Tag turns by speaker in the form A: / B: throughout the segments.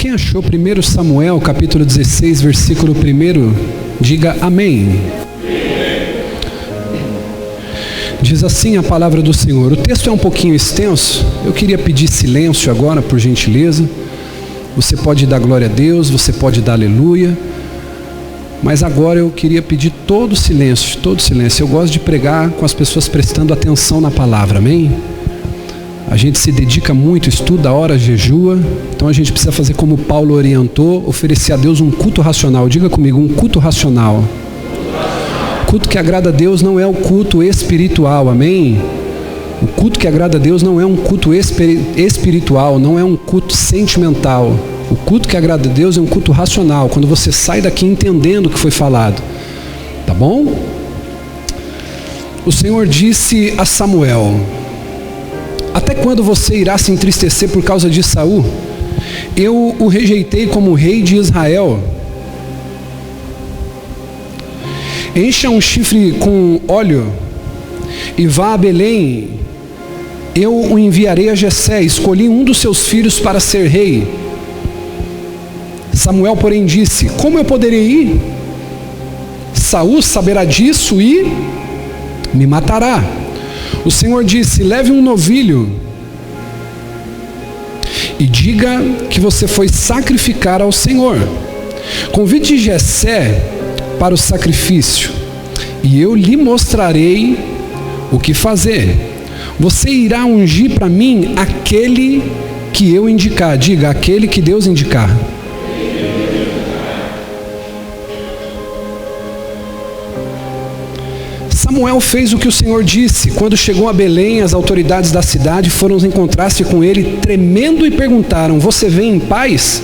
A: Quem achou 1 Samuel, capítulo 16, versículo 1, diga amém. Diz assim a palavra do Senhor. O texto é um pouquinho extenso, eu queria pedir silêncio agora, por gentileza. Você pode dar glória a Deus, você pode dar aleluia, mas agora eu queria pedir todo silêncio, todo silêncio. Eu gosto de pregar com as pessoas prestando atenção na palavra, amém? A gente se dedica muito, estuda, ora, jejua, então a gente precisa fazer como Paulo orientou, oferecer a Deus um culto racional. Diga comigo, um culto racional. O culto que agrada a Deus não é o culto espiritual, amém? O culto que agrada a Deus não é um culto espiritual, não é um culto sentimental. O culto que agrada a Deus é um culto racional, quando você sai daqui entendendo o que foi falado. Tá bom? O Senhor disse a Samuel: até quando você irá se entristecer por causa de Saul? Eu o rejeitei como rei de Israel. Encha um chifre com óleo e vá a Belém. Eu o enviarei a Jessé. Escolhi um dos seus filhos para ser rei. Samuel, porém, disse: como eu poderei ir? Saul saberá disso e me matará. O Senhor disse: leve um novilho e diga que você foi sacrificar ao Senhor. Convide Jessé para o sacrifício e eu lhe mostrarei o que fazer. Você irá ungir para mim aquele que eu indicar. Diga, aquele que Deus indicar. Samuel fez o que o Senhor disse. Quando chegou a Belém, as autoridades da cidade foram encontrar-se com ele, tremendo, e perguntaram: você vem em paz?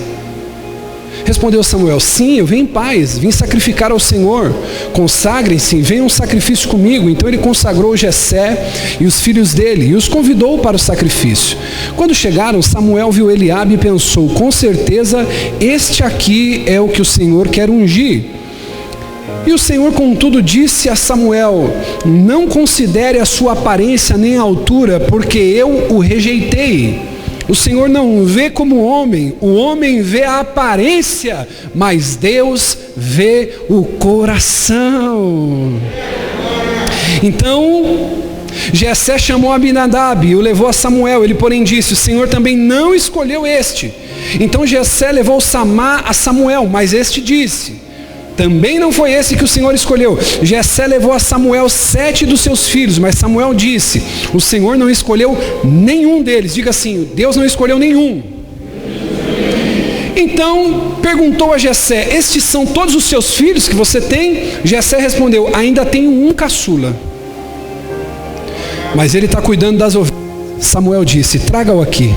A: Respondeu Samuel: sim, eu venho em paz, vim sacrificar ao Senhor. Consagrem-se e venham um sacrifício comigo. Então ele consagrou Jessé e os filhos dele e os convidou para o sacrifício. Quando chegaram, Samuel viu Eliabe e pensou: com certeza este aqui é o que o Senhor quer ungir. E o Senhor, contudo, disse a Samuel: não considere a sua aparência nem a altura, porque eu o rejeitei. O Senhor não vê como homem, o homem vê a aparência, mas Deus vê o coração. Então Jessé chamou Abinadab e o levou a Samuel. Ele, porém, disse: o Senhor também não escolheu este. Então Jessé levou Samá a Samuel, mas este disse: também não foi esse que o Senhor escolheu. Jessé levou a Samuel 7 dos seus filhos, mas Samuel disse: o Senhor não escolheu nenhum deles. Diga assim: Deus não escolheu nenhum. Então perguntou a Jessé: estes são todos os seus filhos que você tem? Jessé respondeu: ainda tenho um caçula, mas ele está cuidando das ovelhas. Samuel disse: traga-o aqui.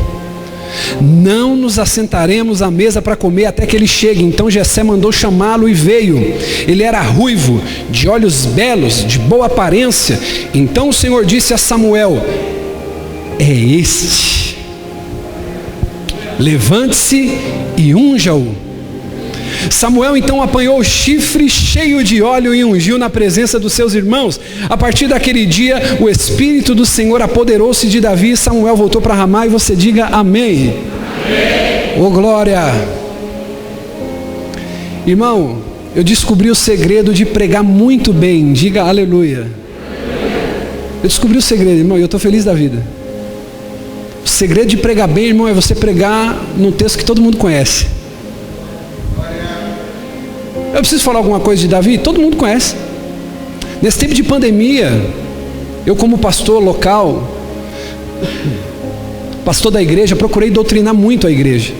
A: Não nos assentaremos à mesa para comer até que ele chegue. Então Jessé mandou chamá-lo e veio. Ele era ruivo, de olhos belos, de boa aparência. Então o Senhor disse a Samuel: é este. Levante-se e unja-o. Samuel então apanhou o chifre cheio de óleo e ungiu na presença dos seus irmãos. A partir daquele dia, o Espírito do Senhor apoderou-se de Davi e Samuel voltou para Ramá. E você diga amém. Amém. Ô glória. Irmão, eu descobri o segredo de pregar muito bem. Diga aleluia. Eu descobri o segredo, irmão, e eu estou feliz da vida. O segredo de pregar bem, irmão, é você pregar num texto que todo mundo conhece. Eu preciso falar alguma coisa de Davi? Todo mundo conhece. Nesse tempo de pandemia, eu como pastor local, pastor da igreja, procurei doutrinar muito a igreja.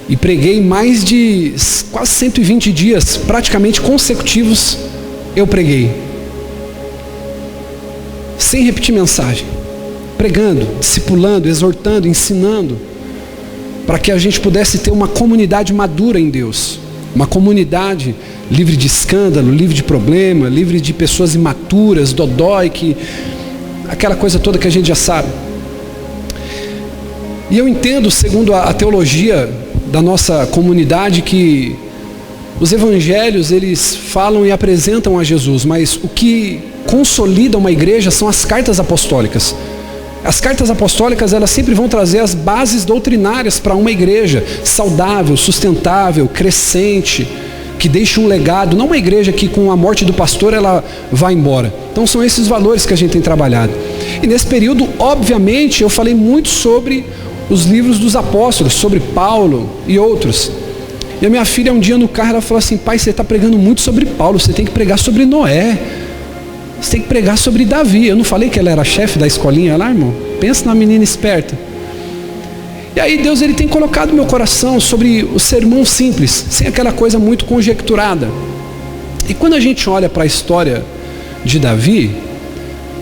A: E preguei mais de quase 120 dias, praticamente consecutivos, eu preguei. Sem repetir mensagem. Pregando, discipulando, exortando, ensinando, para que a gente pudesse ter uma comunidade madura em Deus. Uma comunidade livre de escândalo, livre de problema, livre de pessoas imaturas, dodói, aquela coisa toda que a gente já sabe. E eu entendo, segundo a teologia da nossa comunidade, que os evangelhos, eles falam e apresentam a Jesus, mas o que consolida uma igreja são as cartas apostólicas. As cartas apostólicas, elas sempre vão trazer as bases doutrinárias para uma igreja saudável, sustentável, crescente, que deixe um legado, não uma igreja que com a morte do pastor ela vai embora. Então são esses valores que a gente tem trabalhado. E nesse período, obviamente, eu falei muito sobre os livros dos apóstolos, sobre Paulo e outros. E a minha filha um dia no carro, ela falou assim: pai, você está pregando muito sobre Paulo, você tem que pregar sobre Noé, você tem que pregar sobre Davi. Eu não falei que ela era chefe da escolinha lá, irmão? Pensa na menina esperta. E aí Deus, ele tem colocado no meu coração sobre o sermão simples, sem aquela coisa muito conjecturada. E quando a gente olha para a história de Davi,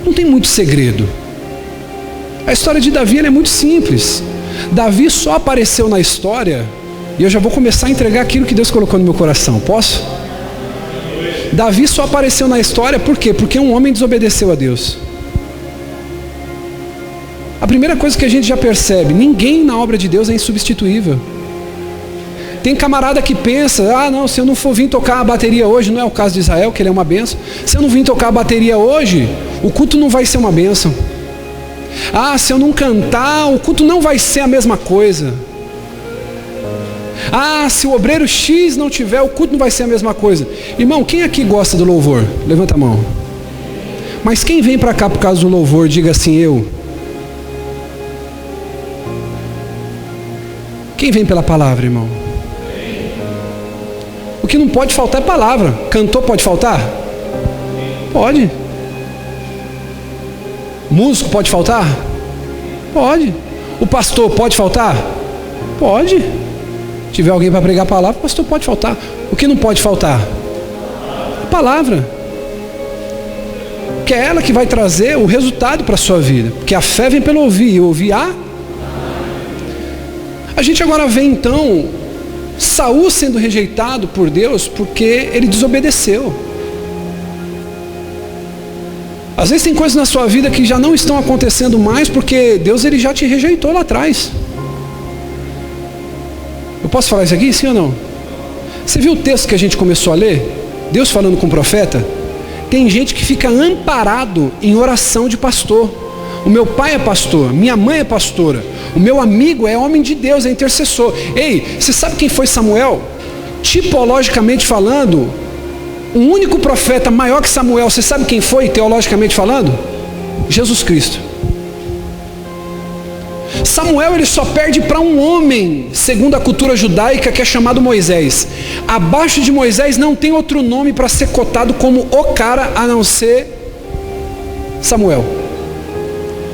A: não tem muito segredo. A história de Davi, ela é muito simples. Davi só apareceu na história, e eu já vou começar a entregar aquilo que Deus colocou no meu coração, posso? Davi só apareceu na história por quê? Porque um homem desobedeceu a Deus. A primeira coisa que a gente já percebe: ninguém na obra de Deus é insubstituível. Tem camarada que pensa: ah não, se eu não for vir tocar a bateria hoje, não é o caso de Israel, que ele é uma bênção, se eu não vir tocar a bateria hoje, o culto não vai ser uma bênção. Ah, se eu não cantar, o culto não vai ser a mesma coisa. Ah, se o obreiro X não tiver, o culto não vai ser a mesma coisa. Irmão, quem aqui gosta do louvor? Levanta a mão. Mas quem vem para cá por causa do louvor, diga assim: eu. Quem vem pela palavra, irmão? O que não pode faltar é palavra. Cantor pode faltar? Pode. Músico pode faltar? Pode. O pastor pode faltar? Pode. Se tiver alguém para pregar a palavra, o pastor pode faltar. O que não pode faltar? A palavra. Que é ela que vai trazer o resultado para a sua vida. Porque a fé vem pelo ouvir, e ouvir a gente agora vê então Saul sendo rejeitado por Deus porque ele desobedeceu. Às vezes tem coisas na sua vida que já não estão acontecendo mais porque Deus, ele já te rejeitou lá atrás. Eu posso falar isso aqui, sim ou não? Você viu o texto que a gente começou a ler? Deus falando com o profeta? Tem gente que fica amparado em oração de pastor. O meu pai é pastor, minha mãe é pastora, o meu amigo é homem de Deus, é intercessor. Ei, você sabe quem foi Samuel? Tipologicamente falando, o único profeta maior que Samuel, você sabe quem foi, teologicamente falando? Jesus Cristo. Samuel, ele só perde para um homem, segundo a cultura judaica, que é chamado Moisés. Abaixo de Moisés não tem outro nome para ser cotado como o cara, a não ser Samuel.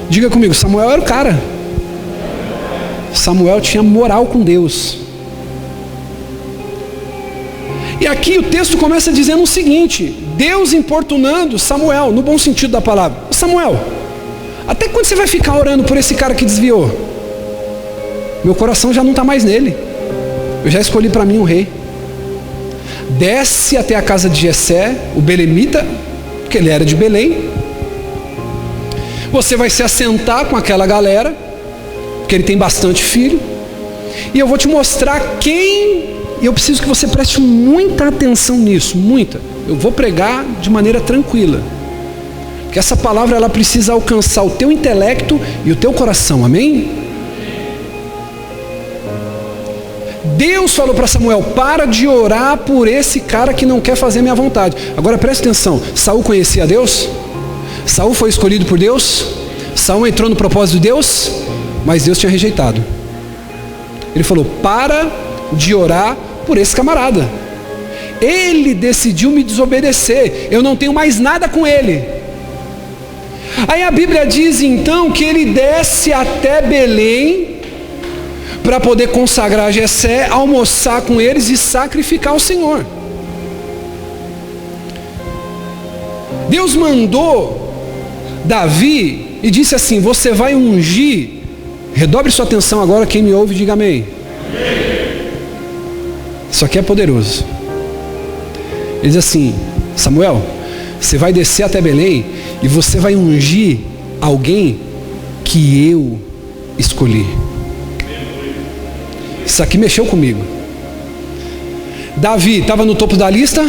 A: Diga comigo, Samuel era o cara. Samuel tinha moral com Deus. E aqui o texto começa dizendo o seguinte: Deus importunando Samuel, no bom sentido da palavra. Samuel, até quando você vai ficar orando por esse cara que desviou? Meu coração já não está mais nele. Eu já escolhi para mim um rei. Desce até a casa de Jessé, o belemita, porque ele era de Belém. Você vai se assentar com aquela galera, porque ele tem bastante filho. E eu vou te mostrar quem. E eu preciso que você preste muita atenção nisso, muita. Eu vou pregar de maneira tranquila, porque essa palavra, ela precisa alcançar o teu intelecto e o teu coração, amém? Deus falou para Samuel: para de orar por esse cara que não quer fazer minha vontade. Agora preste atenção, Saul conhecia Deus? Saul foi escolhido por Deus? Saul entrou no propósito de Deus? Mas Deus tinha rejeitado. Ele falou: para de orar por esse camarada. Ele decidiu me desobedecer. Eu não tenho mais nada com ele. Aí a Bíblia diz então que ele desce até Belém para poder consagrar Jessé, almoçar com eles e sacrificar o Senhor. Deus mandou Davi e disse assim: você vai ungir. Redobre sua atenção agora, quem me ouve, diga amém. Isso aqui é poderoso. Ele diz assim: Samuel, você vai descer até Belém e você vai ungir alguém que eu escolhi. Isso aqui mexeu comigo. Davi estava no topo da lista?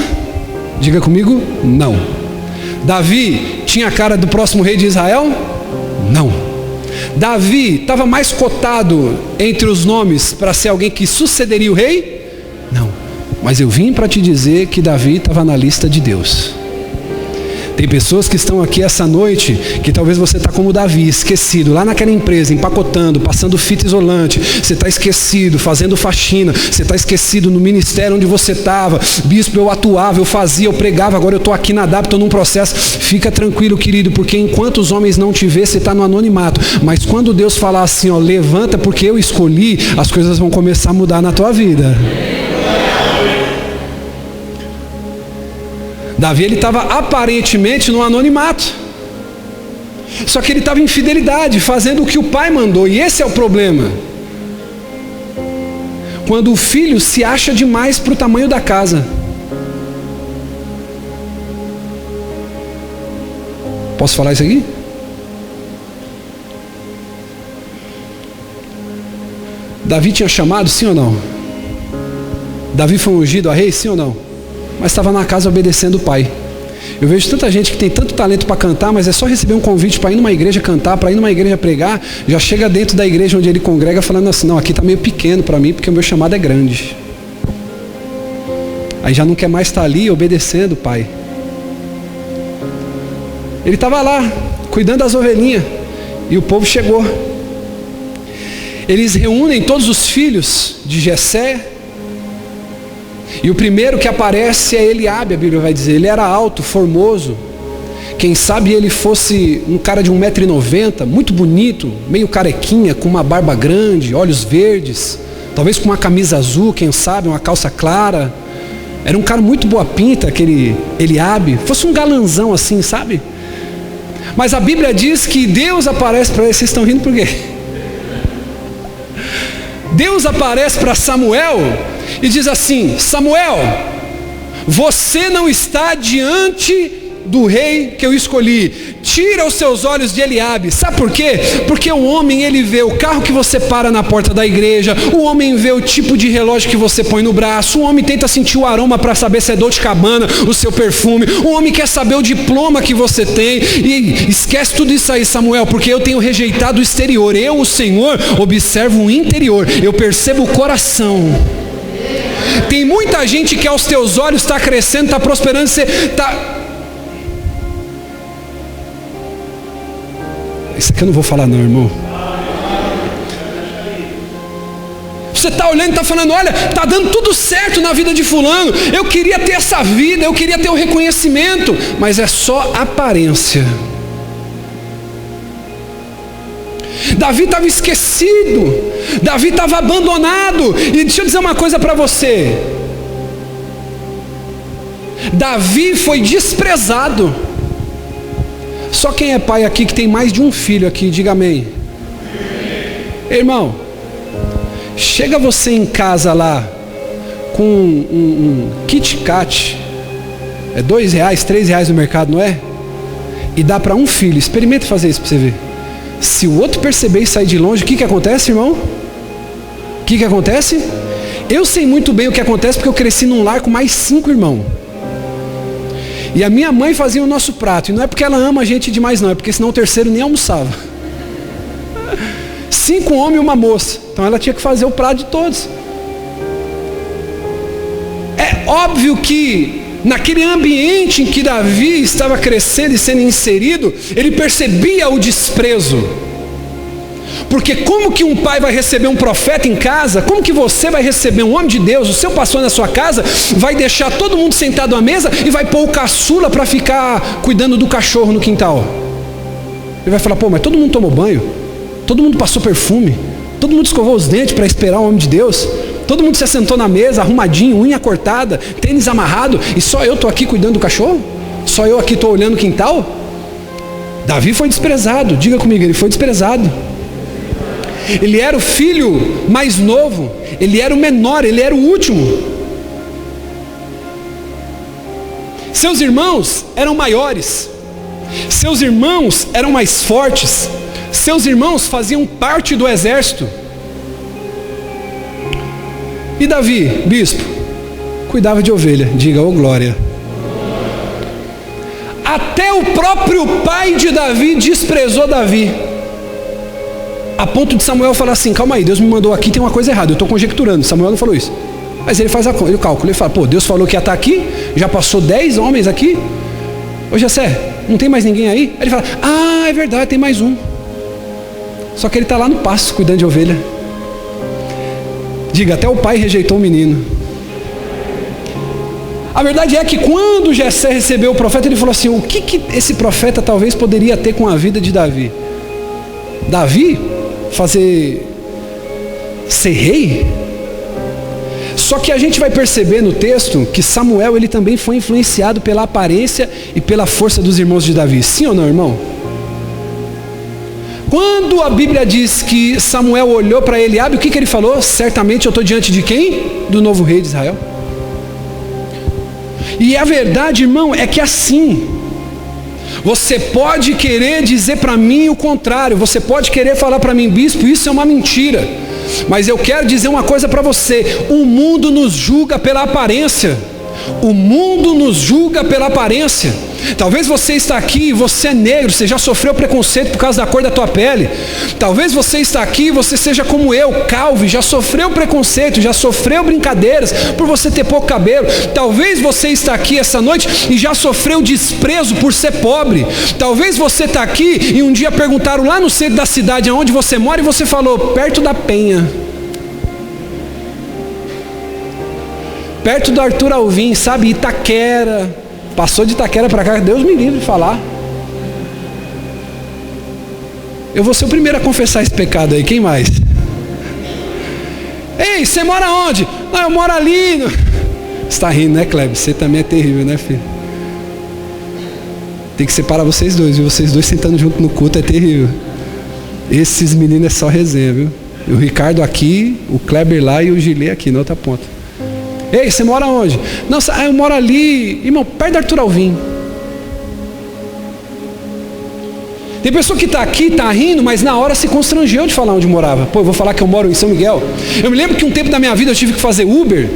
A: Diga comigo, não. Davi tinha a cara do próximo rei de Israel? Não. Davi estava mais cotado entre os nomes para ser alguém que sucederia o rei? Não, mas eu vim para te dizer que Davi estava na lista de Deus. Tem pessoas que estão aqui essa noite, que talvez você está como Davi, esquecido, lá naquela empresa, empacotando, passando fita isolante, você está esquecido, fazendo faxina, você está esquecido no ministério onde você estava, bispo, eu atuava, eu fazia, eu pregava, agora eu estou aqui na DAP, estou num processo. Fica tranquilo, querido, porque enquanto os homens não te vê, você está no anonimato, mas quando Deus falar assim, ó, levanta porque eu escolhi, as coisas vão começar a mudar na tua vida. Davi, ele estava aparentemente no anonimato, só que ele estava em fidelidade, fazendo o que o pai mandou, e esse é o problema. Quando o filho se acha demais para o tamanho da casa. Posso falar isso aqui? Davi tinha chamado, sim ou não? Davi foi ungido a rei, sim ou não? Mas estava na casa obedecendo o pai. Eu vejo tanta gente que tem tanto talento para cantar, mas é só receber um convite para ir numa igreja cantar, para ir numa igreja pregar, já chega dentro da igreja onde ele congrega falando assim, não, aqui está meio pequeno para mim, porque o meu chamado é grande. Aí já não quer mais estar ali obedecendo o pai. Ele estava lá, cuidando das ovelhinhas, e o povo chegou. Eles reúnem todos os filhos de Jessé, e o primeiro que aparece é Eliabe, a Bíblia vai dizer. Ele era alto, formoso. Quem sabe ele fosse um cara de 1,90 m, muito bonito, meio carequinha, com uma barba grande, olhos verdes, talvez com uma camisa azul, quem sabe, uma calça clara. Era um cara muito boa pinta, aquele Eliabe. Fosse um galanzão assim, sabe? Mas a Bíblia diz que Deus aparece para ele. Vocês estão rindo por quê? Deus aparece para Samuel e diz assim: Samuel, você não está diante do rei que eu escolhi. Tira os seus olhos de Eliabe. Sabe por quê? Porque o homem, ele vê o carro que você para na porta da igreja, o homem vê o tipo de relógio que você põe no braço, o homem tenta sentir o aroma para saber se é Dolce & Gabbana o seu perfume, o homem quer saber o diploma que você tem. E esquece tudo isso aí, Samuel, porque eu tenho rejeitado o exterior. Eu, o Senhor, observo o interior. Eu percebo o coração. Tem muita gente que aos teus olhos está crescendo, está prosperando, você está... Isso aqui eu não vou falar não, irmão. Você está olhando e está falando, olha, está dando tudo certo na vida de fulano, eu queria ter essa vida, eu queria ter o reconhecimento, mas é só aparência. Davi estava esquecido, Davi estava abandonado. E deixa eu dizer uma coisa para você, Davi foi desprezado. Só quem é pai aqui que tem mais de um filho aqui, diga amém. Irmão, chega você em casa lá com um Kit Kat, é R$2, R$3 no mercado, não é? E dá para um filho, experimenta fazer isso para você ver. Se o outro perceber e sair de longe, o que acontece, irmão? O que acontece? Eu sei muito bem o que acontece, porque eu cresci num lar com mais 5 irmãos. E a minha mãe fazia o nosso prato, e não é porque ela ama a gente demais não, é porque senão o terceiro nem almoçava. 5 homens e uma moça, então ela tinha que fazer o prato de todos. É óbvio que naquele ambiente em que Davi estava crescendo e sendo inserido, ele percebia o desprezo. Porque como que um pai vai receber um profeta em casa? Como que você vai receber um homem de Deus, o seu pastor na sua casa, vai deixar todo mundo sentado à mesa e vai pôr o caçula para ficar cuidando do cachorro no quintal? Ele vai falar, pô, mas todo mundo tomou banho, todo mundo passou perfume, todo mundo escovou os dentes para esperar o homem de Deus, todo mundo se assentou na mesa, arrumadinho, unha cortada, tênis amarrado, e só eu estou aqui cuidando do cachorro? Só eu aqui estou olhando o quintal? Davi foi desprezado, diga comigo, ele foi desprezado. Ele era o filho mais novo, ele era o menor, ele era o último. Seus irmãos eram maiores, seus irmãos eram mais fortes, seus irmãos faziam parte do exército. E Davi, bispo, cuidava de ovelha, diga, ô glória. Até o próprio pai de Davi desprezou Davi. a ponto de Samuel falar assim, calma aí, Deus me mandou aqui, tem uma coisa errada, eu estou conjecturando, Samuel não falou isso. Mas ele faz o cálculo, ele fala, pô, Deus falou que ia estar aqui, já passou 10 homens aqui, ô Jessé, não tem mais ninguém aí? Aí ele fala, ah, é verdade, tem mais um. Só que ele está lá no pasto, cuidando de ovelha. Diga, até o pai rejeitou o menino. A verdade é que quando Jessé recebeu o profeta, ele falou assim, o que esse profeta talvez poderia ter com a vida de Davi? Davi? Ser rei? Só que a gente vai perceber no texto que Samuel, ele também foi influenciado pela aparência e pela força dos irmãos de Davi. Sim ou não, irmão? Quando a Bíblia diz que Samuel olhou para Eliabe, o que ele falou? Certamente eu estou diante de quem? Do novo rei de Israel. E a verdade, irmão, é que assim, você pode querer dizer para mim o contrário, você pode querer falar para mim, bispo, isso é uma mentira, mas eu quero dizer uma coisa para você, o mundo nos julga pela aparência, o mundo nos julga pela aparência. Talvez você está aqui e você é negro, você já sofreu preconceito por causa da cor da tua pele. Talvez você está aqui e você seja como eu, calvo, já sofreu preconceito, já sofreu brincadeiras por você ter pouco cabelo. Talvez você está aqui essa noite e já sofreu desprezo por ser pobre. Talvez você está aqui e um dia perguntaram lá no centro da cidade onde você mora e você falou, perto da Penha, perto do Arthur Alvim, sabe, Itaquera. Passou de Itaquera para cá, Deus me livre de falar. Eu vou ser o primeiro a confessar esse pecado aí, quem mais? Ei, você mora onde? Não, eu moro ali. Você está rindo, né, Kleber? Você também é terrível, né, filho? Tem que separar vocês dois, viu? Vocês dois sentando junto no culto é terrível. Esses meninos é só resenha, viu? O Ricardo aqui, o Kleber lá e o Gilê aqui na outra ponta. Ei, você mora onde? Não, eu moro ali, irmão, perto da Arthur Alvim. Tem pessoa que está aqui, está rindo, mas na hora se constrangeu de falar onde morava. Pô, eu vou falar que eu moro em São Miguel. Eu me lembro que um tempo da minha vida eu tive que fazer Uber.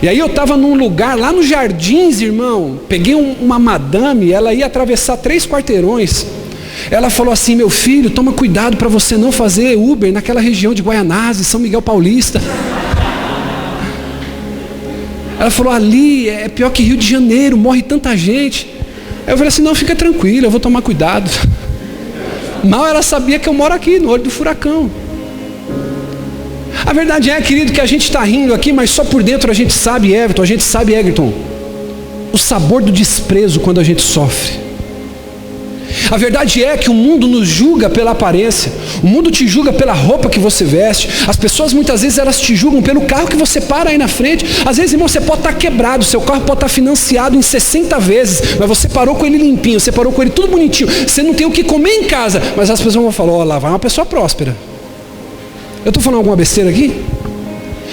A: E aí eu estava num lugar lá nos Jardins, irmão. Peguei uma madame, ela ia atravessar 3 quarteirões. Ela falou assim, meu filho, toma cuidado para você não fazer Uber naquela região de Guaianazes, São Miguel Paulista. Ela falou, ali é pior que Rio de Janeiro, morre tanta gente. Aí eu falei assim, não, fica tranquilo, eu vou tomar cuidado. Mal ela sabia que eu moro aqui, no olho do furacão. A verdade é, querido, que a gente está rindo aqui, mas só por dentro a gente sabe, Egerton, o sabor do desprezo quando a gente sofre. A verdade é que o mundo nos julga pela aparência, o mundo te julga pela roupa que você veste, as pessoas muitas vezes elas te julgam pelo carro que você para aí na frente. Às vezes, irmão, você pode estar quebrado, seu carro pode estar financiado em 60 vezes, mas você parou com ele limpinho, você parou com ele tudo bonitinho, você não tem o que comer em casa, mas as pessoas vão falar, ó, lá vai uma pessoa próspera. Eu estou falando alguma besteira aqui?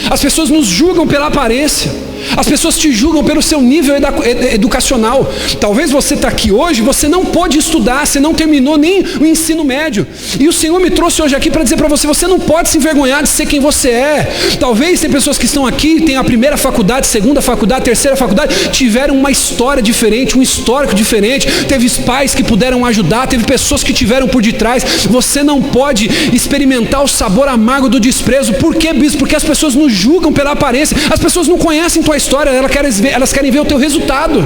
A: As pessoas nos julgam pela aparência, as pessoas te julgam pelo seu nível educacional. Talvez você está aqui hoje, você não pôde estudar, você não terminou nem o ensino médio, e o Senhor me trouxe hoje aqui para dizer para você, você não pode se envergonhar de ser quem você é. Talvez tem pessoas que estão aqui, tem a primeira faculdade, segunda faculdade, terceira faculdade, tiveram uma história diferente, um histórico diferente, teve pais que puderam ajudar, teve pessoas que tiveram por detrás. Você não pode experimentar o sabor amargo do desprezo. Por quê, bispo? Porque as pessoas nos julgam pela aparência, as pessoas não conhecem tua história, elas querem ver o teu resultado.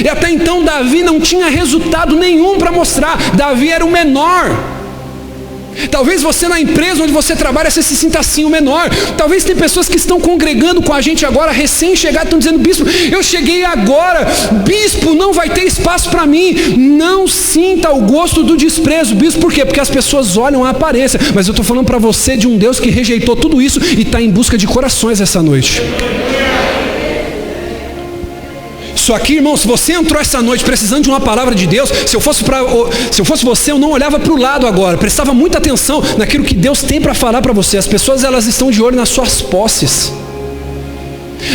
A: E até então Davi não tinha resultado nenhum para mostrar. Davi era o menor. Talvez você na empresa onde você trabalha, você se sinta assim, o menor. Talvez tem pessoas que estão congregando com a gente agora, recém-chegados, estão dizendo, bispo, eu cheguei agora, bispo, não vai ter espaço para mim. Não sinta o gosto do desprezo, bispo, por quê? Porque as pessoas olham a aparência, mas eu estou falando para você de um Deus que rejeitou tudo isso e está em busca de corações essa noite. Isso aqui, irmão, se você entrou essa noite precisando de uma palavra de Deus, se eu fosse você, eu não olhava para o lado agora, prestava muita atenção naquilo que Deus tem para falar para você. As pessoas, elas estão de olho nas suas posses.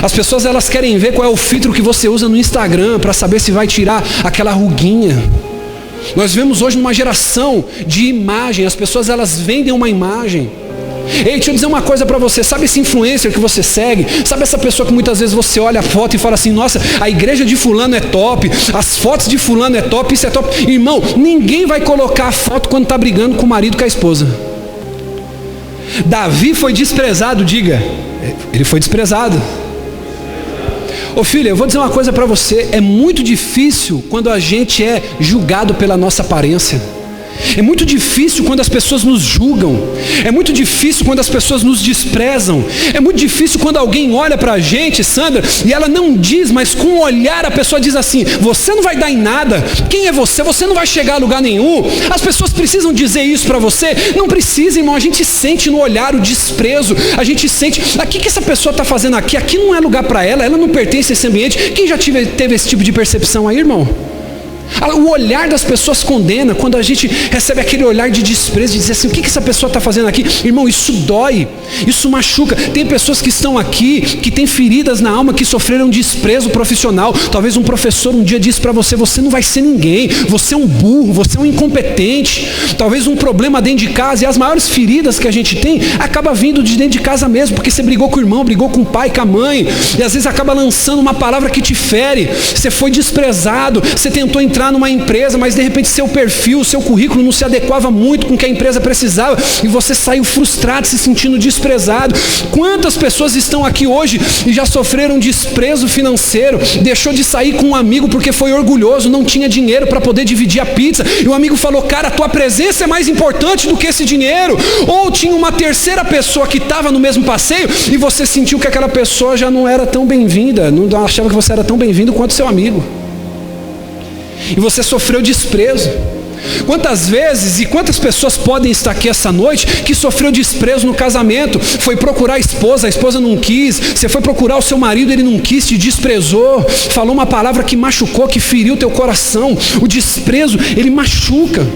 A: As pessoas, elas querem ver qual é o filtro que você usa no Instagram para saber se vai tirar aquela ruguinha. Nós vivemos hoje numa geração de imagem. As pessoas, elas vendem uma imagem. Ei, deixa eu dizer uma coisa para você, sabe esse influencer que você segue, sabe essa pessoa que muitas vezes você olha a foto e fala assim, nossa, a igreja de fulano é top, as fotos de fulano é top, isso é top. Irmão, ninguém vai colocar a foto quando está brigando com o marido, com a esposa. Davi foi desprezado, diga, ele foi desprezado. Ô filha, eu vou dizer uma coisa para você, é muito difícil quando a gente é julgado pela nossa aparência. É muito difícil quando as pessoas nos julgam. É muito difícil quando as pessoas nos desprezam. É muito difícil quando alguém olha pra gente, Sandra, e ela não diz, mas com o olhar a pessoa diz assim: você não vai dar em nada. Quem é você? Você não vai chegar a lugar nenhum. As pessoas precisam dizer isso pra você? Não precisa, irmão. A gente sente no olhar o desprezo. A gente sente, o que essa pessoa está fazendo aqui? Aqui não é lugar para ela. Ela não pertence a esse ambiente. Quem já teve esse tipo de percepção aí, irmão? O olhar das pessoas condena. Quando a gente recebe aquele olhar de desprezo, de dizer assim: o que essa pessoa está fazendo aqui? Irmão, isso dói, isso machuca. Tem pessoas que estão aqui, que têm feridas na alma, que sofreram desprezo profissional. Talvez um professor um dia disse para você: você não vai ser ninguém, você é um burro, você é um incompetente. Talvez um problema dentro de casa, e as maiores feridas que a gente tem acaba vindo de dentro de casa mesmo, porque você brigou com o irmão, brigou com o pai, com a mãe, e às vezes acaba lançando uma palavra que te fere. Você foi desprezado, você tentou entrar numa empresa, mas de repente seu perfil, seu currículo não se adequava muito com o que a empresa precisava, e você saiu frustrado, se sentindo desprezado. Quantas pessoas estão aqui hoje e já sofreram desprezo financeiro? Deixou de sair com um amigo porque foi orgulhoso, não tinha dinheiro para poder dividir a pizza, e o amigo falou: cara, a tua presença é mais importante do que esse dinheiro. Ou tinha uma terceira pessoa que estava no mesmo passeio, e você sentiu que aquela pessoa já não era tão bem-vinda, não achava que você era tão bem-vindo quanto seu amigo, e você sofreu desprezo. Quantas vezes e quantas pessoas podem estar aqui essa noite que sofreu desprezo no casamento? Foi procurar a esposa não quis. Você foi procurar o seu marido, ele não quis, te desprezou, falou uma palavra que machucou, que feriu teu coração. O desprezo, ele machuca.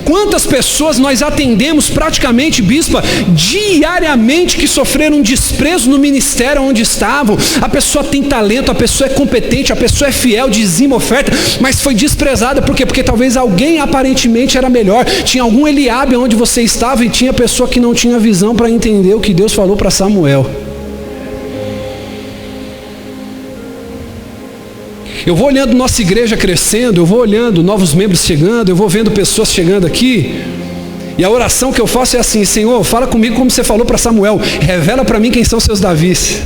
A: Quantas pessoas nós atendemos praticamente, bispa, diariamente, que sofreram desprezo no ministério onde estavam? A pessoa tem talento, a pessoa é competente, a pessoa é fiel, dizima, oferta, mas foi desprezada. Por quê? Porque talvez alguém aparentemente era melhor. Tinha algum Eliabe onde você estava, e tinha pessoa que não tinha visão para entender o que Deus falou para Samuel. Eu vou olhando nossa igreja crescendo, eu vou olhando novos membros chegando, eu vou vendo pessoas chegando aqui, e a oração que eu faço é assim: Senhor, fala comigo como você falou para Samuel, revela para mim quem são seus Davis.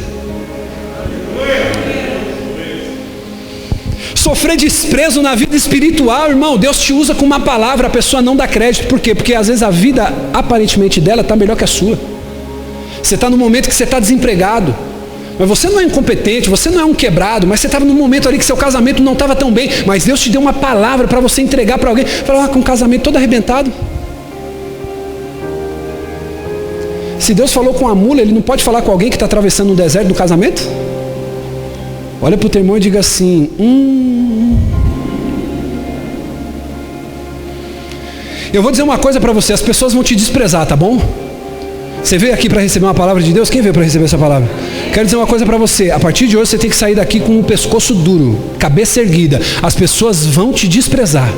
A: Sofrer desprezo na vida espiritual, irmão, Deus te usa com uma palavra, a pessoa não dá crédito. Por quê? Porque às vezes a vida aparentemente dela está melhor que a sua. Você está no momento que você está desempregado, mas você não é incompetente, você não é um quebrado, mas você estava num momento ali que seu casamento não estava tão bem, mas Deus te deu uma palavra para você entregar para alguém. Fala: com o casamento todo arrebentado. Se Deus falou com a mula, Ele não pode falar com alguém que está atravessando um deserto do casamento? Olha para o teu irmão e diga assim: Eu vou dizer uma coisa para você: as pessoas vão te desprezar, tá bom? Você veio aqui para receber uma palavra de Deus? Quem veio para receber essa palavra? Quero dizer uma coisa para você: a partir de hoje você tem que sair daqui com o pescoço duro, cabeça erguida. As pessoas vão te desprezar.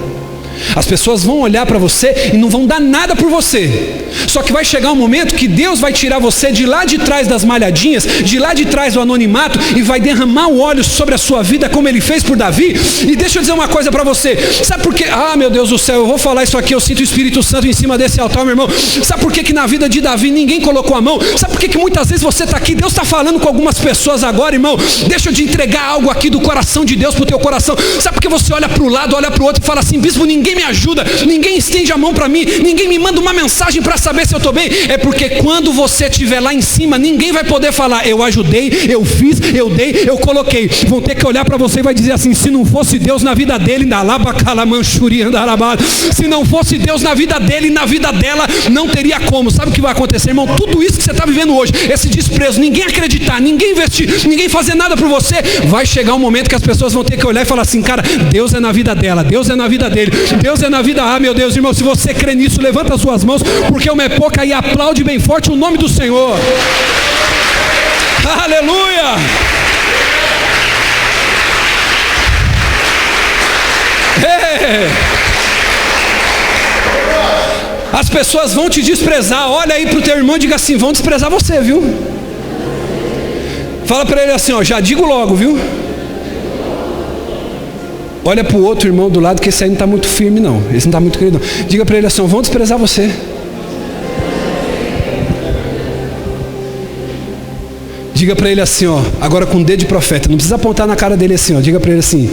A: As pessoas vão olhar para você e não vão dar nada por você. Só que vai chegar um momento que Deus vai tirar você de lá de trás das malhadinhas, de lá de trás do anonimato, e vai derramar o óleo sobre a sua vida, como Ele fez por Davi. E deixa eu dizer uma coisa para você: sabe por quê? Ah, meu Deus do céu, eu vou falar isso aqui, eu sinto o Espírito Santo em cima desse altar, meu irmão. Sabe por que na vida de Davi ninguém colocou a mão? Sabe por que muitas vezes você está aqui? Deus está falando com algumas pessoas agora, irmão. Deixa eu te entregar algo aqui do coração de Deus para o teu coração. Sabe por que você olha para o lado, olha para o outro e fala assim: bispo, ninguém me ajuda, ninguém estende a mão para mim, ninguém me manda uma mensagem para saber se eu estou bem? É porque quando você estiver lá em cima, ninguém vai poder falar: eu ajudei, eu fiz, eu dei, eu coloquei. Vão ter que olhar para você e vai dizer assim: se não fosse Deus na vida dele, se não fosse Deus na vida dele e na vida dela, não teria como. Sabe o que vai acontecer, irmão? Tudo isso que você está vivendo hoje, esse desprezo, ninguém acreditar, ninguém investir, ninguém fazer nada por você, vai chegar um momento que as pessoas vão ter que olhar e falar assim: cara, Deus é na vida dela, Deus é na vida dele, Deus é na vida. Ah, meu Deus, irmão, se você crê nisso, levanta as suas mãos, porque uma é pouca, e aplaude bem forte o nome do Senhor. Aleluia! As pessoas vão te desprezar. Olha aí para o teu irmão e diga assim: vão desprezar você, viu? Fala para ele assim: ó, já digo logo, viu? Olha para o outro irmão do lado, que esse aí não está muito firme não, esse não está muito querido não. Diga para ele assim: ó, vão desprezar você. Diga para ele assim, ó, agora com o dedo de profeta, não precisa apontar na cara dele assim, ó, diga para ele assim: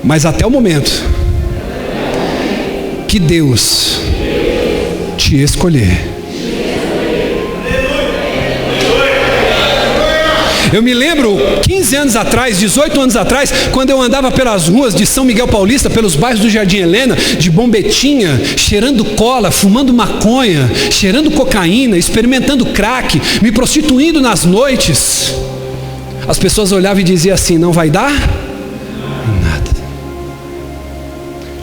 A: mas até o momento que Deus te escolher. Eu me lembro 15 anos atrás, 18 anos atrás, quando eu andava pelas ruas de São Miguel Paulista, pelos bairros do Jardim Helena, de Bombetinha, cheirando cola, fumando maconha, cheirando cocaína, experimentando crack, me prostituindo nas noites. As pessoas olhavam e diziam assim: não vai dar nada.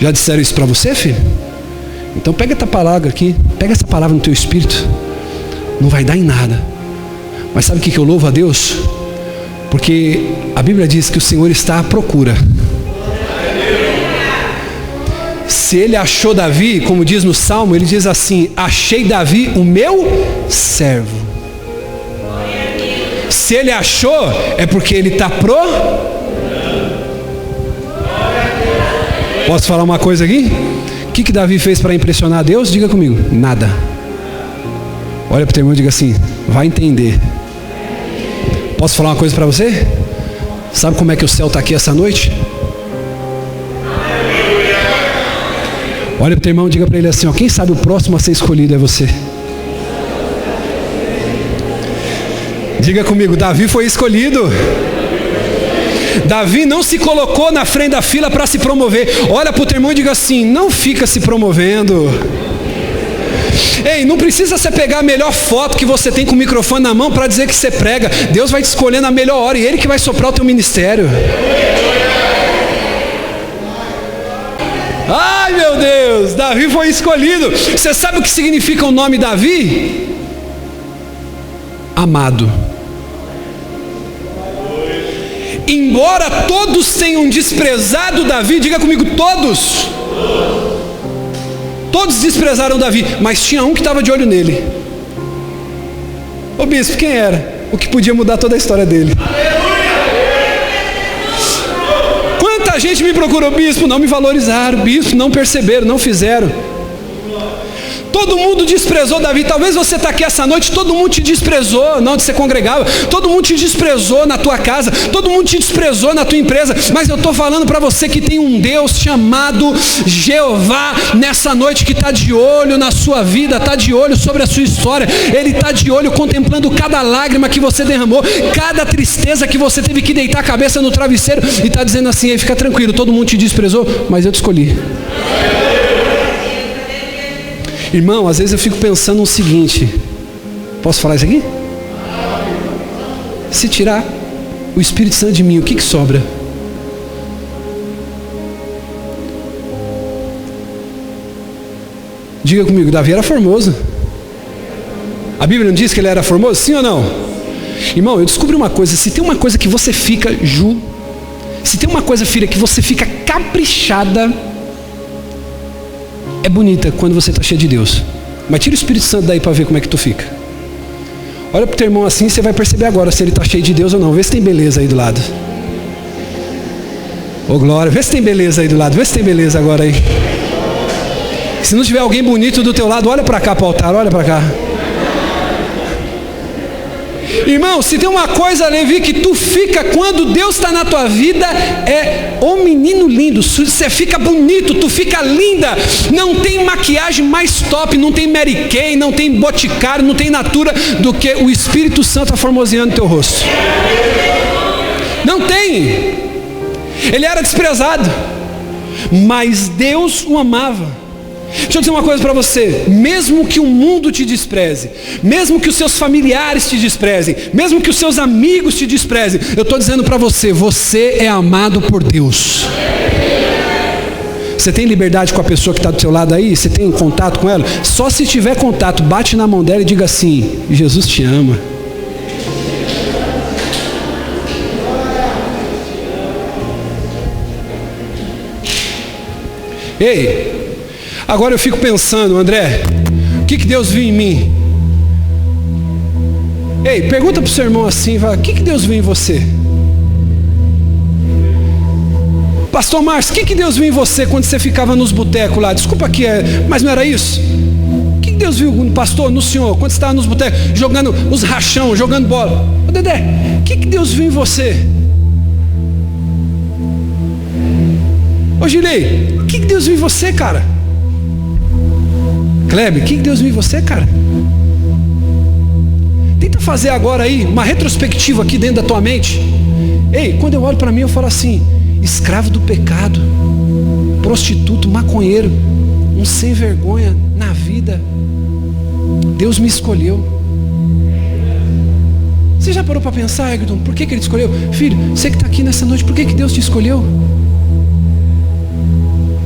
A: Já disseram isso para você, filho? Então pega essa palavra aqui, pega essa palavra no teu espírito. Não vai dar em nada. Mas sabe o que eu louvo a Deus? Porque a Bíblia diz que o Senhor está à procura. Se ele achou Davi, como diz no Salmo, ele diz assim: achei Davi o meu servo. Se ele achou, é porque ele está Posso falar uma coisa aqui? O que Davi fez para impressionar a Deus? Diga comigo: nada. Olha para o teu irmão e diga assim: vai entender. Posso falar uma coisa para você? Sabe como é que o céu está aqui essa noite? Olha para o teu irmão e diga para ele assim, ó: quem sabe o próximo a ser escolhido é você. Diga comigo: Davi foi escolhido. Davi não se colocou na frente da fila para se promover. Olha para o teu irmão e diga assim: não fica se promovendo. Ei, não precisa você pegar a melhor foto que você tem com o microfone na mão para dizer que você prega. Deus vai te escolher na melhor hora e Ele que vai soprar o teu ministério. Ai meu Deus, Davi foi escolhido. Você sabe o que significa o nome Davi? Amado. Embora todos tenham desprezado Davi, diga comigo: todos. Todos desprezaram Davi, mas tinha um que estava de olho nele. Ô bispo, quem era? O que podia mudar toda a história dele. Quanta gente me procurou: bispo, não me valorizaram, bispo, não perceberam, não fizeram. Todo mundo desprezou Davi. Talvez você está aqui essa noite, todo mundo te desprezou, não onde você congregava, todo mundo te desprezou na tua casa, todo mundo te desprezou na tua empresa, mas eu estou falando para você que tem um Deus chamado Jeová nessa noite, que está de olho na sua vida, está de olho sobre a sua história. Ele está de olho contemplando cada lágrima que você derramou, cada tristeza que você teve que deitar a cabeça no travesseiro, e está dizendo assim: ei, fica tranquilo, todo mundo te desprezou, mas eu te escolhi. Irmão, às vezes eu fico pensando no seguinte: posso falar isso aqui? Se tirar o Espírito Santo de mim, o que sobra? Diga comigo: Davi era formoso. A Bíblia não diz que ele era formoso? Sim ou não? Irmão, eu descobri uma coisa: se tem uma coisa que você fica, se tem uma coisa, filha, que você fica caprichada, é bonita quando você está cheio de Deus. Mas tira o Espírito Santo daí para ver como é que tu fica. Olha para o teu irmão assim, você vai perceber agora se ele está cheio de Deus ou não. Vê se tem beleza aí do lado. Ô glória, vê se tem beleza aí do lado. Vê se tem beleza agora aí. Se não tiver alguém bonito do teu lado, olha para cá para o altar, olha para cá. Irmão, se tem uma coisa, Levi, que tu fica quando Deus está na tua vida, é o menino lindo. Você fica bonito, tu fica linda. Não tem maquiagem mais top, não tem Mary Kay, não tem Boticário, não tem Natura do que o Espírito Santo aformoseando teu rosto. Não tem. Ele era desprezado, mas Deus o amava. Deixa eu dizer uma coisa para você: mesmo que o mundo te despreze, mesmo que os seus familiares te desprezem, mesmo que os seus amigos te desprezem, eu estou dizendo para você: você é amado por Deus. Você tem liberdade com a pessoa que está do seu lado aí? Você tem contato com ela? Só se tiver contato, bate na mão dela e diga assim: Jesus te ama. Ei, agora eu fico pensando, André, o que Deus viu em mim? Ei, pergunta para o seu irmão assim, o que Deus viu em você? Pastor Márcio, o que Deus viu em você quando você ficava nos botecos lá? Desculpa aqui, mas não era isso? O que Deus viu no pastor, no senhor, quando você estava nos botecos, jogando os rachão, jogando bola? Ô Dedé, o que Deus viu em você? Ô Gilei, o que Deus viu em você, cara? Kleber, o que Deus viu em você, cara? Tenta fazer agora aí uma retrospectiva aqui dentro da tua mente. Ei, quando eu olho para mim eu falo assim: escravo do pecado, prostituto, maconheiro, um sem vergonha na vida, Deus me escolheu. Você já parou para pensar, Egdon, por que Ele te escolheu? Filho, você que está aqui nessa noite, por que Deus te escolheu?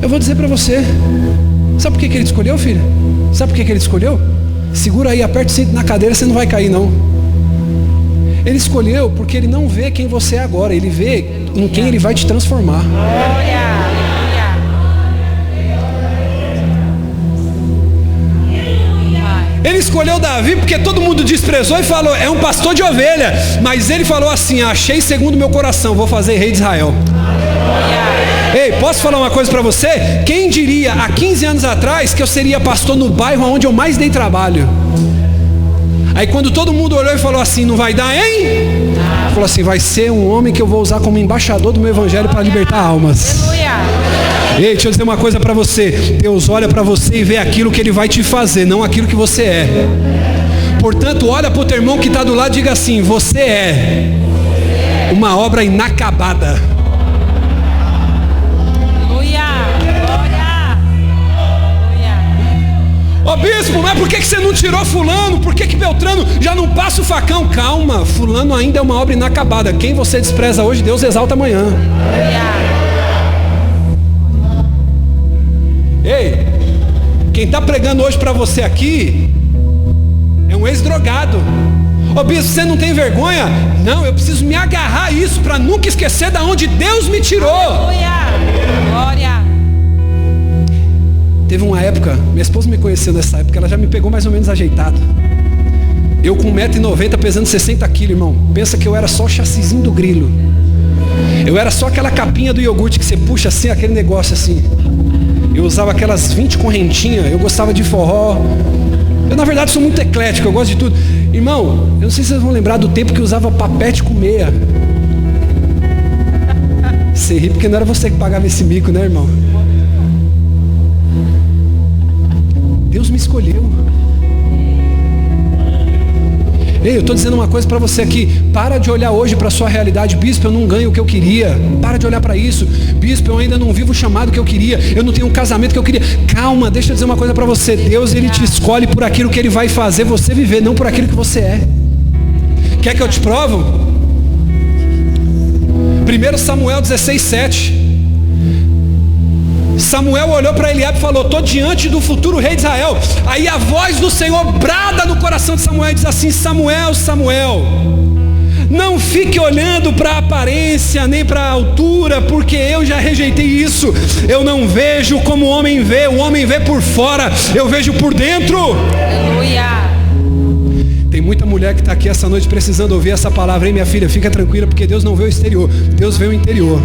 A: Eu vou dizer para você. Sabe por que Ele te escolheu, filho? Sabe por que Ele te escolheu? Segura aí, aperta o cinto na cadeira, você não vai cair não. Ele escolheu porque Ele não vê quem você é agora, Ele vê em quem Ele vai te transformar. Ele escolheu Davi porque todo mundo desprezou e falou: é um pastor de ovelha. Mas ele falou assim: achei segundo meu coração, vou fazer rei de Israel. Ei, posso falar uma coisa para você? Quem diria há 15 anos atrás que eu seria pastor no bairro onde eu mais dei trabalho? Aí quando todo mundo olhou e falou assim: não vai dar, hein? Falou assim: vai ser um homem que eu vou usar como embaixador do meu evangelho para libertar almas. Ei, deixa eu dizer uma coisa para você. Deus olha para você e vê aquilo que Ele vai te fazer, não aquilo que você é. Portanto, olha para o teu irmão que está do lado e diga assim: você é uma obra inacabada. Ô bispo, mas por que você não tirou fulano? Por que Beltrano já não passa o facão? Calma, fulano ainda é uma obra inacabada. Quem você despreza hoje, Deus exalta amanhã. Ei, quem está pregando hoje para você aqui é um ex-drogado. Ô bispo, você não tem vergonha? Não, eu preciso me agarrar a isso para nunca esquecer de onde Deus me tirou. Glória. Teve uma época, minha esposa me conheceu nessa época, ela já me pegou mais ou menos ajeitado. Eu com 1,90 m pesando 60 kg, irmão. Pensa que eu era só o chassizinho do grilo. Eu era só aquela capinha do iogurte que você puxa assim, aquele negócio assim. Eu usava aquelas 20 correntinhas, eu gostava de forró. Eu na verdade sou muito eclético, eu gosto de tudo. Irmão, eu não sei se vocês vão lembrar do tempo que eu usava papete com meia. Você ri porque não era você que pagava esse mico, né, irmão? Deus me escolheu. Ei, eu estou dizendo uma coisa para você aqui. Para de olhar hoje para a sua realidade. Bispo, eu não ganho o que eu queria. Para de olhar para isso. Bispo, eu ainda não vivo o chamado que eu queria. Eu não tenho um casamento que eu queria. Calma, deixa eu dizer uma coisa para você. Deus, Ele te escolhe por aquilo que Ele vai fazer você viver, não por aquilo que você é. Quer que eu te provo? 1 Samuel 16:7. Samuel olhou para Eliabe e falou: estou diante do futuro rei de Israel. Aí a voz do Senhor brada no coração de Samuel e diz assim: Samuel, Samuel, não fique olhando para a aparência nem para a altura, porque eu já rejeitei isso. Eu não vejo como o homem vê por fora, eu vejo por dentro. Aleluia. Tem muita mulher que está aqui essa noite precisando ouvir essa palavra, hein, minha filha? Fica tranquila, porque Deus não vê o exterior, Deus vê o interior.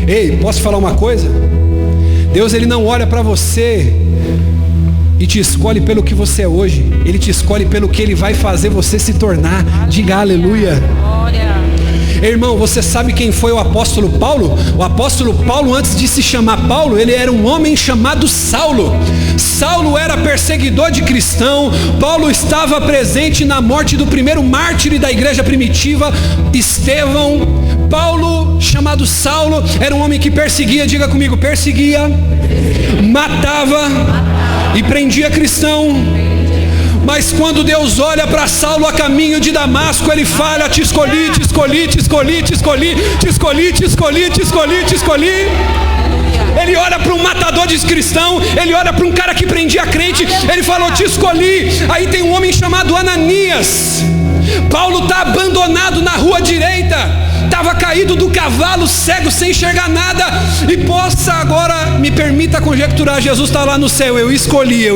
A: Ei, posso falar uma coisa? Deus, Ele não olha para você e te escolhe pelo que você é hoje. Ele te escolhe pelo que Ele vai fazer você se tornar. Diga aleluia. Irmão, você sabe quem foi o apóstolo Paulo? O apóstolo Paulo, antes de se chamar Paulo, ele era um homem chamado Saulo. Saulo era perseguidor de cristão. Paulo estava presente na morte do primeiro mártir da igreja primitiva, Estevão. Paulo, chamado Saulo, era um homem que perseguia, diga comigo, perseguia, matava e prendia cristão. Mas quando Deus olha para Saulo a caminho de Damasco, Ele fala: te escolhi, te escolhi, te escolhi, te escolhi, te escolhi, te escolhi, te escolhi, te escolhi. Ele olha para um matador de cristão, ele olha para um cara que prendia crente, ele falou: te escolhi. Aí tem um homem chamado Ananias. Paulo está abandonado na rua direita, estava caído do cavalo, cego, sem enxergar nada, e possa agora, me permita conjecturar, Jesus está lá no céu, eu escolhi.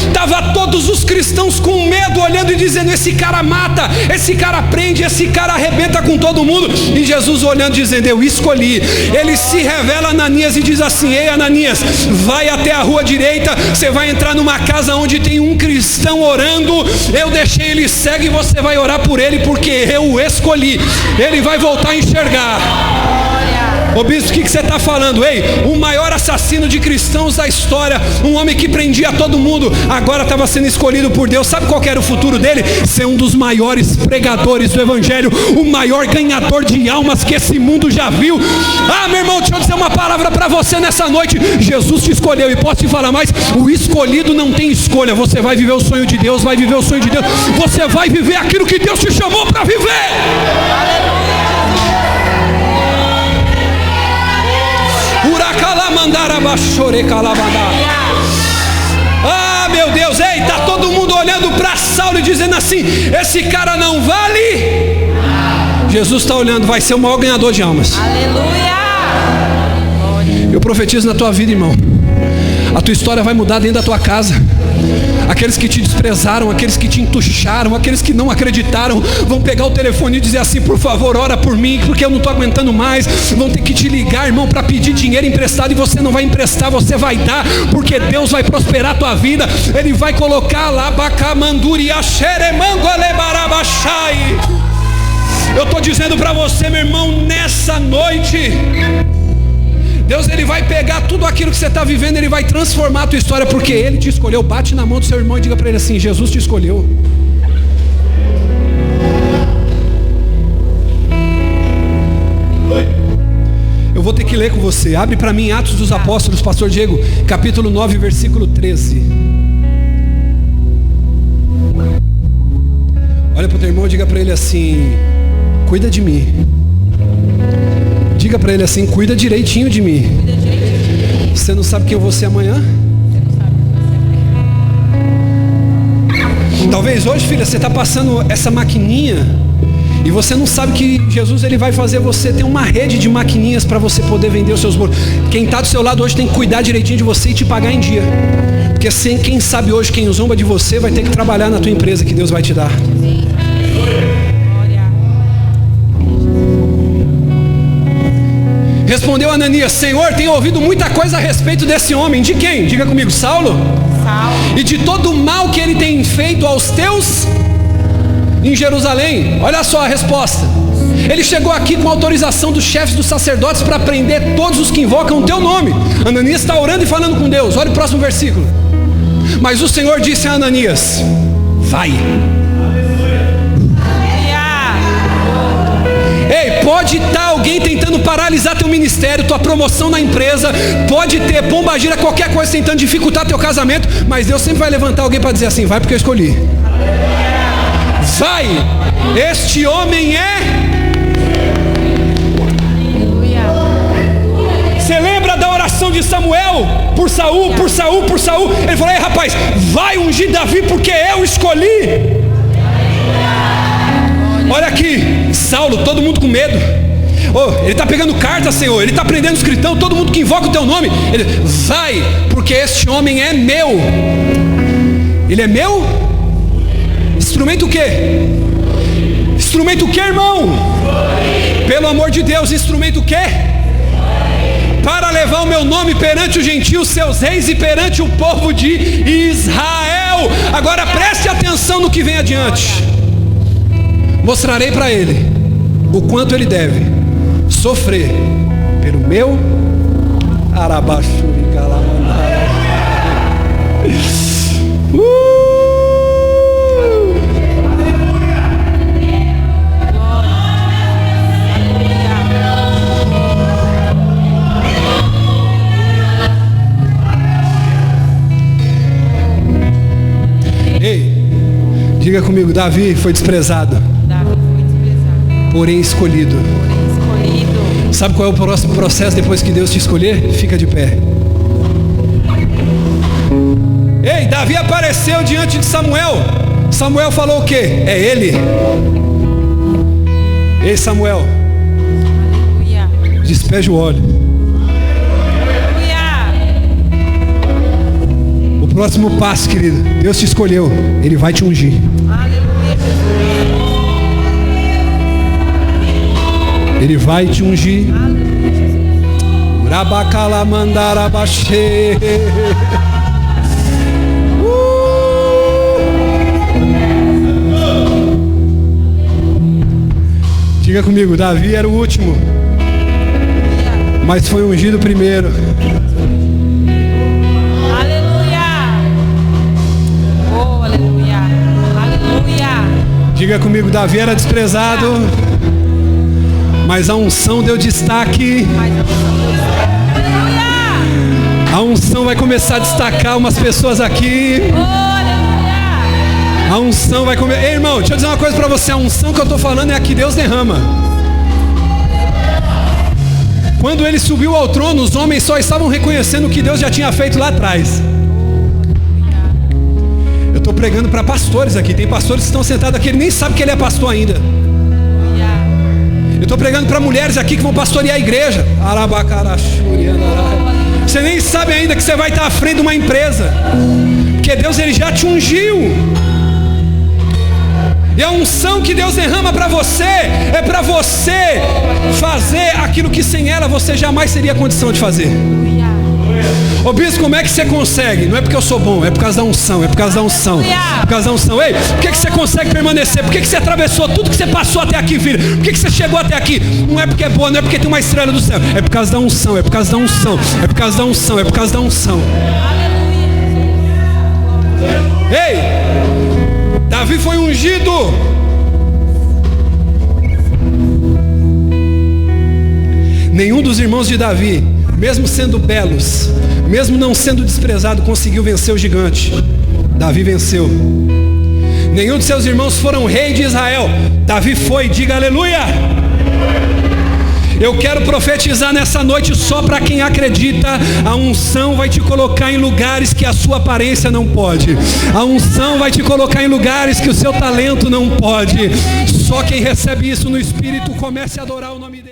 A: Estava todos os cristãos com medo, olhando e dizendo, esse cara mata, esse cara prende, esse cara arrebenta com todo mundo, e Jesus olhando dizendo, eu escolhi. Ele se revela a Ananias e diz assim, ei Ananias, vai até a rua direita, você vai entrar numa casa onde tem um cristão orando, eu deixei ele cego e você vai orar por ele, porque eu o escolhi, ele vai voltar a enxergar. Ô bispo, o que você está falando? Ei, o maior assassino de cristãos da história, um homem que prendia todo mundo, agora estava sendo escolhido por Deus. Sabe qual que era o futuro dele? Ser um dos maiores pregadores do evangelho, o maior ganhador de almas que esse mundo já viu. Ah, meu irmão, deixa eu dizer uma palavra para você nessa noite. Jesus te escolheu, e posso te falar mais, o escolhido não tem escolha. Você vai viver o sonho de Deus, vai viver o sonho de Deus, você vai viver aquilo que Deus te chamou para viver. Ah, meu Deus, ei, está todo mundo olhando para Saulo e dizendo assim, esse cara não vale. Jesus está olhando, vai ser o maior ganhador de almas.
B: Aleluia.
A: Eu profetizo na tua vida, irmão, a tua história vai mudar dentro da tua casa. Aqueles que te desprezaram, aqueles que te entucharam, aqueles que não acreditaram, vão pegar o telefone e dizer assim, por favor, ora por mim, porque eu não estou aguentando mais. Vão ter que te ligar, irmão, para pedir dinheiro emprestado, e você não vai emprestar, você vai dar, porque Deus vai prosperar a tua vida. Ele vai colocar lá, bacamanduri, axeremango, alebarabachai. Eu estou dizendo para você, meu irmão, nessa noite, Deus, Ele vai pegar tudo aquilo que você está vivendo, Ele vai transformar a tua história, porque Ele te escolheu. Bate na mão do seu irmão e diga para ele assim, Jesus te escolheu. Eu vou ter que ler com você. Abre para mim Atos dos Apóstolos, pastor Diego, capítulo 9, versículo 13. Olha para o teu irmão e diga para ele assim, cuida de mim. Diga para ele assim, cuida direitinho de mim. Você não sabe quem eu vou ser amanhã? Talvez hoje, filha, você está passando essa maquininha e você não sabe que Jesus, Ele vai fazer você ter uma rede de maquininhas para você poder vender os seus bolos. Quem está do seu lado hoje tem que cuidar direitinho de você e te pagar em dia, porque sem quem sabe hoje, quem zomba de você vai ter que trabalhar na tua empresa que Deus vai te dar. Respondeu Ananias, Senhor, tenho ouvido muita coisa a respeito desse homem. De quem? Diga comigo, Saulo. E de todo o mal que ele tem feito aos teus em Jerusalém. Olha só a resposta. Ele chegou aqui com autorização dos chefes dos sacerdotes para prender todos os que invocam o teu nome. Ananias está orando e falando com Deus. Olha o próximo versículo. Mas o Senhor disse a Ananias, vai. Ei, pode estar alguém tentando paralisar teu ministério, tua promoção na empresa, pode ter pombagira, qualquer coisa tentando dificultar teu casamento, mas Deus sempre vai levantar alguém para dizer assim, vai porque eu escolhi. Vai, este homem é... Você lembra da oração de Samuel por Saul? Ele falou, ei rapaz, vai ungir Davi porque eu escolhi. Olha aqui, Saulo, todo mundo com medo. Ele está pegando carta, Senhor, ele está prendendo os cristãos, todo mundo que invoca o teu nome. Ele vai, porque este homem é meu. Ele é meu? Instrumento o quê? Instrumento o quê, irmão? Pelo amor de Deus, instrumento o quê? Para levar o meu nome perante os gentios, seus reis, e perante o povo de Israel. Agora preste atenção no que vem adiante. Mostrarei para ele o quanto ele deve sofrer pelo meu Ei, diga comigo, Davi foi desprezado, porém escolhido. Sabe qual é o próximo processo depois que Deus te escolher? Fica de pé. Ei, Davi apareceu diante de Samuel. Samuel falou o quê? É ele. Ei, Samuel, despeja o óleo. O próximo passo, querido, Deus te escolheu, Ele vai te ungir. Ele vai te ungir. Urabacala mandara baixê. Diga comigo, Davi era o último, mas foi ungido primeiro.
B: Aleluia! Oh, aleluia! Aleluia!
A: Diga comigo, Davi era desprezado, mas a unção deu destaque. A unção vai começar a destacar umas pessoas aqui. A unção vai comer. Ei, irmão, deixa eu dizer uma coisa pra você. A unção que eu estou falando é a que Deus derrama. Quando ele subiu ao trono, os homens só estavam reconhecendo o que Deus já tinha feito lá atrás. Eu estou pregando para pastores aqui. Tem pastores que estão sentados aqui, ele nem sabe que ele é pastor ainda. Eu estou pregando para mulheres aqui que vão pastorear a igreja. Você nem sabe ainda que você vai estar à frente de uma empresa, porque Deus ele já te ungiu. E a unção que Deus derrama para você é para você fazer aquilo que sem ela você jamais teria condição de fazer. Ô bispo, como é que você consegue? Não é porque eu sou bom, é por causa da unção, é por causa da unção, é por causa da unção. Ei, por que você consegue permanecer? Por que você atravessou tudo que você passou até aqui, filho? Por que você chegou até aqui? Não é porque é boa, não é porque tem uma estrela do céu, é por causa da unção, é por causa da unção, é por causa da unção, é por causa da unção. Ei! Davi foi ungido. Nenhum dos irmãos de Davi, mesmo sendo belos, mesmo não sendo desprezado, conseguiu vencer o gigante. Davi venceu. Nenhum de seus irmãos foram rei de Israel. Davi foi, diga aleluia. Eu quero profetizar nessa noite só para quem acredita. A unção vai te colocar em lugares que a sua aparência não pode. A unção vai te colocar em lugares que o seu talento não pode. Só quem recebe isso no Espírito comece a adorar o nome dele.